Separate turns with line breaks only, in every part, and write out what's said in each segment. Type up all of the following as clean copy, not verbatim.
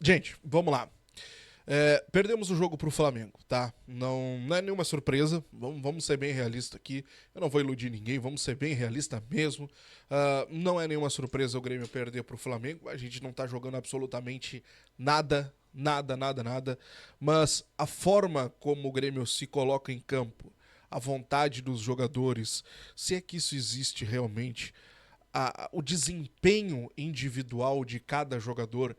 Gente, vamos lá. Perdemos o jogo pro Flamengo, tá? Não é nenhuma surpresa. Vamos ser bem realistas aqui. Eu não vou iludir ninguém, vamos ser bem realistas mesmo. Não é nenhuma surpresa o Grêmio perder pro Flamengo. A gente não tá jogando absolutamente nada, nada, nada, nada. Mas a forma como o Grêmio se coloca em campo, a vontade dos jogadores, se é que isso existe realmente, o desempenho individual de cada jogador,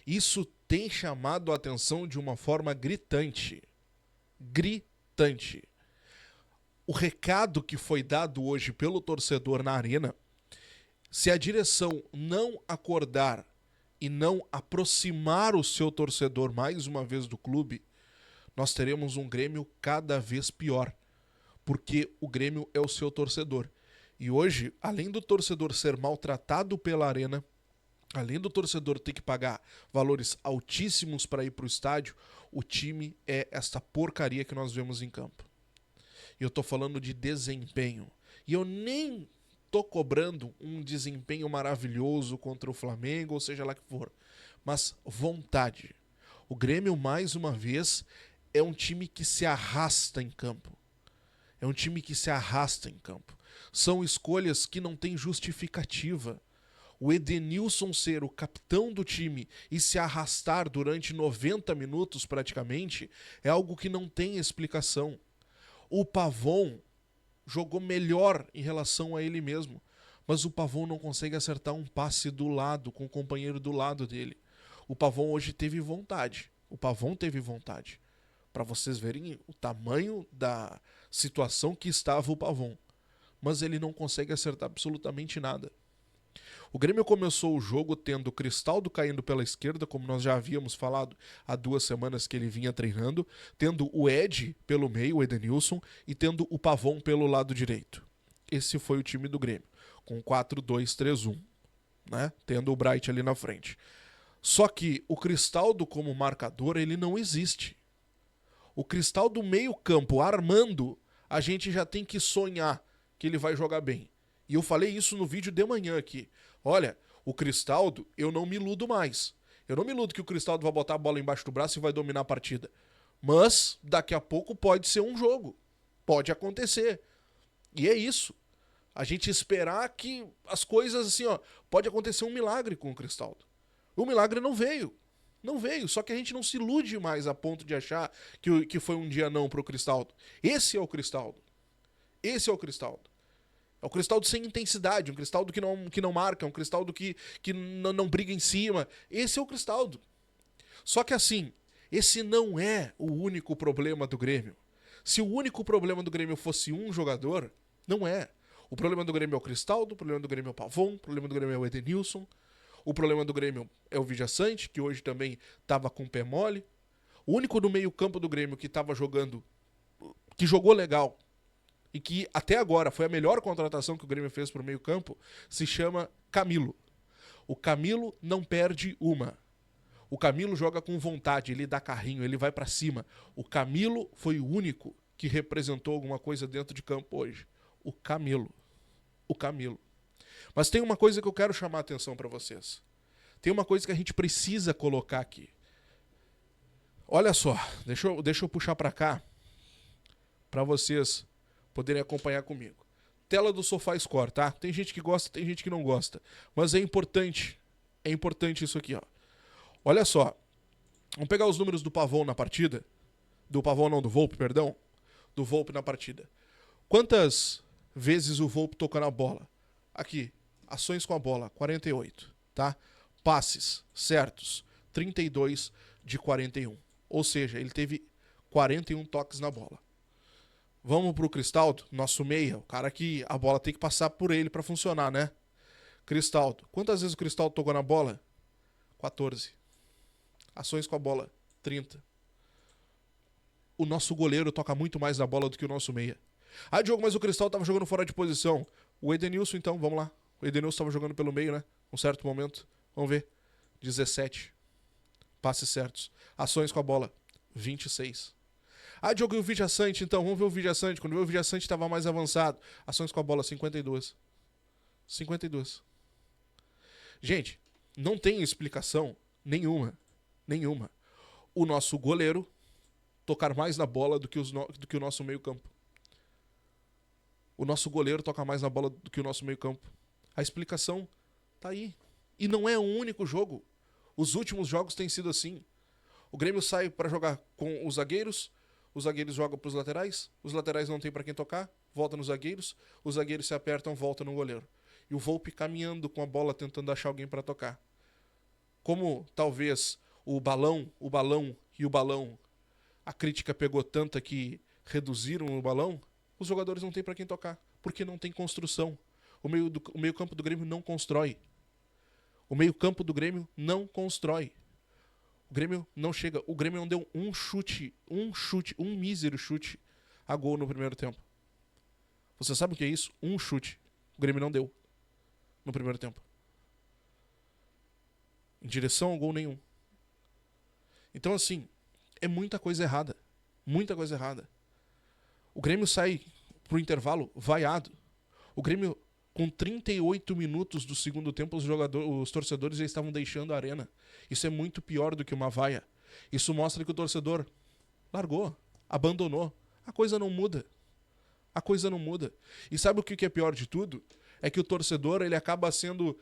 isso tem chamado a atenção de uma forma gritante. Gritante. O recado que foi dado hoje pelo torcedor na arena, se a direção não acordar e não aproximar o seu torcedor mais uma vez do clube, nós teremos um Grêmio cada vez pior. Porque o Grêmio é o seu torcedor. E hoje, além do torcedor ser maltratado pela arena, além do torcedor ter que pagar valores altíssimos para ir para o estádio, o time é esta porcaria que nós vemos em campo. E eu tô falando de desempenho. E eu nem tô cobrando um desempenho maravilhoso contra o Flamengo, ou seja lá que for. Mas vontade. O Grêmio, mais uma vez, é um time que se arrasta em campo. É um time que se arrasta em campo. São escolhas que não têm justificativa. O Edenilson ser o capitão do time e se arrastar durante 90 minutos praticamente é algo que não tem explicação. O Pavon jogou melhor em relação a ele mesmo, mas o Pavon não consegue acertar um passe do lado, com o companheiro do lado dele. O Pavon hoje teve vontade. O Pavon teve vontade. Para vocês verem o tamanho da situação que estava o Pavon. Mas ele não consegue acertar absolutamente nada. O Grêmio começou o jogo tendo o Cristaldo caindo pela esquerda, como nós já havíamos falado há 2 semanas que ele vinha treinando, tendo o Ed pelo meio, o Edenilson, e tendo o Pavon pelo lado direito. Esse foi o time do Grêmio, com 4-2-3-1, né? Tendo o Bright ali na frente. Só que o Cristaldo como marcador, ele não existe. O Cristaldo meio campo armando, a gente já tem que sonhar que ele vai jogar bem. E eu falei isso no vídeo de manhã aqui. Olha, o Cristaldo, eu não me iludo mais. Eu não me iludo que o Cristaldo vai botar a bola embaixo do braço e vai dominar a partida. Mas, daqui a pouco pode ser um jogo. Pode acontecer. E é isso. A gente esperar que as coisas assim, ó, pode acontecer um milagre com o Cristaldo. O milagre não veio. Não veio, só que a gente não se ilude mais a ponto de achar que foi um dia não pro Cristaldo. Esse é o Cristaldo. Esse é o Cristaldo. É um Cristaldo sem intensidade, um Cristaldo que não marca, um Cristaldo que não briga em cima. Esse é o Cristaldo. Só que assim, esse não é o único problema do Grêmio. Se o único problema do Grêmio fosse um jogador, não é. O problema do Grêmio é o Cristaldo, o problema do Grêmio é o Pavon, o problema do Grêmio é o Edenilson, o problema do Grêmio é o Vijaçante, que hoje também estava com o pé mole. O único do meio campo do Grêmio que estava jogando, que jogou legal, e que até agora foi a melhor contratação que o Grêmio fez pro meio campo, se chama Camilo. O Camilo não perde uma. O Camilo joga com vontade, ele dá carrinho, ele vai para cima. O Camilo foi o único que representou alguma coisa dentro de campo hoje. O Camilo. O Camilo. Mas tem uma coisa que eu quero chamar a atenção para vocês. Tem uma coisa que a gente precisa colocar aqui. Olha só, deixa eu puxar para cá para vocês poderem acompanhar comigo. Tela do SofaScore, tá? Tem gente que gosta, tem gente que não gosta. Mas é importante isso aqui, ó. Olha só. Vamos pegar os números do Pavon na partida. Do Pavon não, do Volpe, perdão. Do Volpe na partida. Quantas vezes o Volpe tocou na bola? Aqui, ações com a bola, 48, tá? Passes certos, 32 de 41. Ou seja, ele teve 41 toques na bola. Vamos pro Cristaldo, nosso meia, o cara que a bola tem que passar por ele para funcionar, né? Cristaldo. Quantas vezes o Cristaldo tocou na bola? 14. Ações com a bola, 30. O nosso goleiro toca muito mais na bola do que o nosso meia. Ah, Diogo, mas o Cristaldo tava jogando fora de posição. O Edenilson, então, vamos lá. O Edenilson tava jogando pelo meio, né? Um certo momento. Vamos ver. 17. Passes certos. Ações com a bola, 26. Ah, Diogo, e o Vijaçante, então, vamos ver o Vijaçante. Quando o Vijaçante estava mais avançado. Ações com a bola, 52. 52. Gente, não tem explicação nenhuma. Nenhuma. O nosso goleiro tocar mais na bola do que o nosso meio-campo. O nosso goleiro toca mais na bola do que o nosso meio-campo. A explicação tá aí. E não é o único jogo. Os últimos jogos têm sido assim. O Grêmio sai para jogar com os zagueiros jogam para os laterais não tem para quem tocar, volta nos zagueiros, os zagueiros se apertam, volta no goleiro. E o Volpi caminhando com a bola tentando achar alguém para tocar. Como talvez o balão, a crítica pegou tanta que reduziram o balão, os jogadores não têm para quem tocar, porque não tem construção. O meio-campo do Grêmio não constrói. O meio-campo do Grêmio não constrói. O Grêmio não chega. O Grêmio não deu um mísero chute a gol no primeiro tempo. Você sabe o que é isso? Um chute. O Grêmio não deu no primeiro tempo. Em direção ao gol nenhum. Então, assim, é muita coisa errada. Muita coisa errada. O Grêmio sai pro intervalo vaiado. O Grêmio, com 38 minutos do segundo tempo, os torcedores já estavam deixando a arena. Isso é muito pior do que uma vaia. Isso mostra que o torcedor largou, abandonou. A coisa não muda. A coisa não muda. E sabe o que é pior de tudo? É que o torcedor ele acaba sendo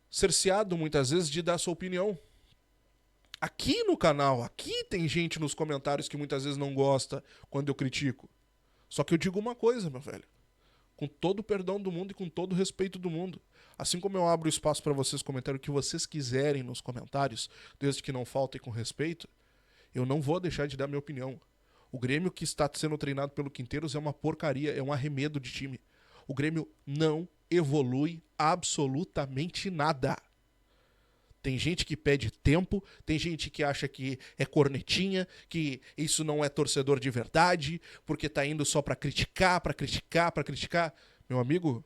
cerceado muitas vezes de dar sua opinião. Aqui no canal, aqui tem gente nos comentários que muitas vezes não gosta quando eu critico. Só que eu digo uma coisa, meu velho. Com todo o perdão do mundo e com todo o respeito do mundo. Assim como eu abro espaço para vocês comentarem o que vocês quiserem nos comentários, desde que não faltem com respeito, eu não vou deixar de dar minha opinião. O Grêmio que está sendo treinado pelo Quinteiros é uma porcaria, é um arremedo de time. O Grêmio não evolui absolutamente nada. Tem gente que pede tempo, tem gente que acha que é cornetinha, que isso não é torcedor de verdade, porque tá indo só pra criticar. Meu amigo,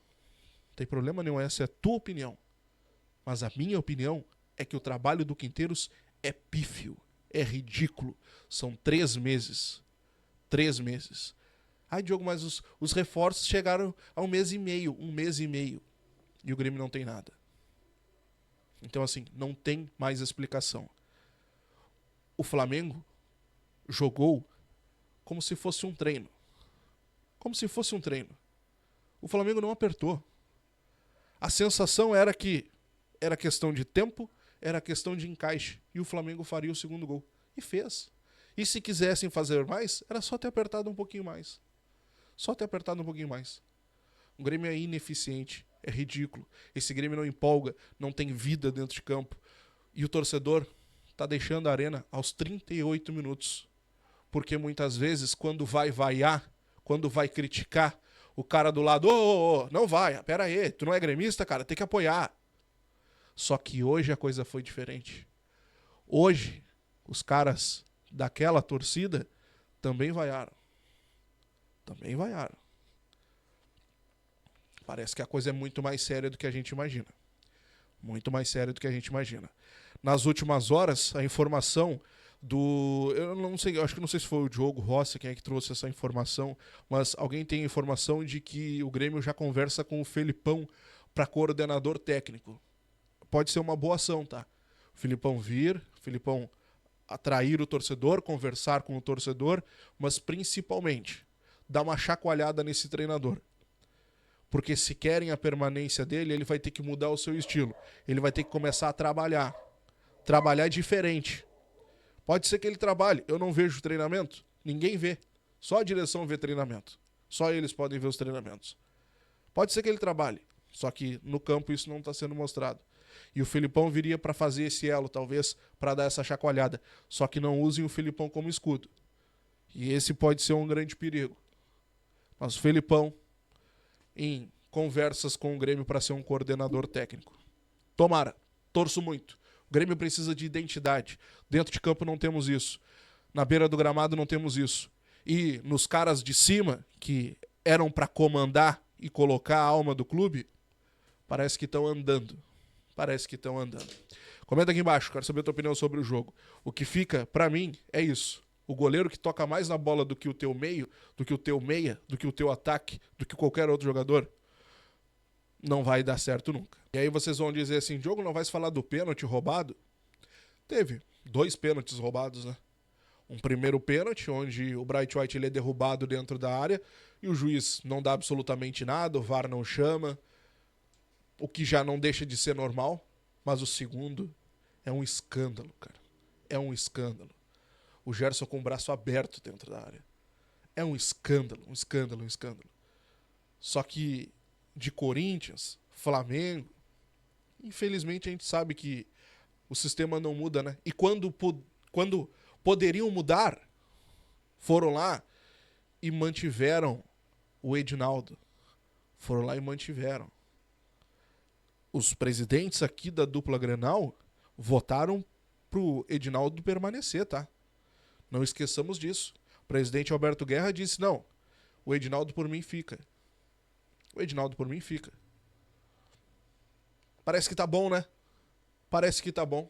não tem problema nenhum, essa é a tua opinião. Mas a minha opinião é que o trabalho do Quinteiros é pífio, é ridículo. São 3 meses. 3 meses. Ai, Diogo, mas os reforços chegaram a 1 mês e meio. E o Grêmio não tem nada. Então, assim, não tem mais explicação. O Flamengo jogou como se fosse um treino. Como se fosse um treino. O Flamengo não apertou. A sensação era que era questão de tempo, era questão de encaixe. E o Flamengo faria o segundo gol. E fez. E se quisessem fazer mais, era só ter apertado um pouquinho mais. Só ter apertado um pouquinho mais. O Grêmio é ineficiente. É ridículo. Esse Grêmio não empolga, não tem vida dentro de campo. E o torcedor tá deixando a arena aos 38 minutos. Porque muitas vezes, quando vai vaiar, quando vai criticar, o cara do lado, não vai, pera aí, tu não é gremista, cara, tem que apoiar. Só que hoje a coisa foi diferente. Hoje, os caras daquela torcida também vaiaram. Também vaiaram. Parece que a coisa é muito mais séria do que a gente imagina. Muito mais séria do que a gente imagina. Nas últimas horas, a informação do... Eu não sei, acho que não sei se foi o Diogo Rossi quem é que trouxe essa informação, mas alguém tem informação de que o Grêmio já conversa com o Felipão para coordenador técnico. Pode ser uma boa ação, tá? O Felipão vir, o Felipão atrair o torcedor, conversar com o torcedor, mas principalmente dar uma chacoalhada nesse treinador. Porque se querem a permanência dele, ele vai ter que mudar o seu estilo. Ele vai ter que começar a trabalhar. Trabalhar diferente. Pode ser que ele trabalhe. Eu não vejo treinamento. Ninguém vê. Só a direção vê treinamento. Só eles podem ver os treinamentos. Pode ser que ele trabalhe. Só que no campo isso não está sendo mostrado. E o Felipão viria para fazer esse elo, talvez, para dar essa chacoalhada. Só que não usem o Felipão como escudo. E esse pode ser um grande perigo. Mas o Felipão, em conversas com o Grêmio para ser um coordenador técnico. Tomara, torço muito. O Grêmio precisa de identidade. Dentro de campo não temos isso. Na beira do gramado não temos isso. E nos caras de cima, que eram para comandar e colocar a alma do clube, parece que estão andando. Parece que estão andando. Comenta aqui embaixo, quero saber a tua opinião sobre o jogo. O que fica, para mim, é isso. O goleiro que toca mais na bola do que o teu meio, do que o teu meia, do que o teu ataque, do que qualquer outro jogador, não vai dar certo nunca. E aí vocês vão dizer assim, Diogo, não vai se falar do pênalti roubado? Teve. 2 pênaltis roubados, né? Um primeiro pênalti, onde o Bright White ele é derrubado dentro da área e o juiz não dá absolutamente nada, o VAR não chama, o que já não deixa de ser normal. Mas o segundo é um escândalo, cara. É um escândalo. O Gerson com o braço aberto dentro da área. É um escândalo, um escândalo, um escândalo. Só que de Corinthians, Flamengo, infelizmente a gente sabe que o sistema não muda, né? E quando poderiam mudar, foram lá e mantiveram o Edinaldo. Foram lá e mantiveram. Os presidentes aqui da dupla Grenal votaram pro Edinaldo permanecer, tá? Não esqueçamos disso. O presidente Alberto Guerra disse, não, o Edinaldo por mim fica. O Edinaldo por mim fica. Parece que tá bom, né? Parece que tá bom.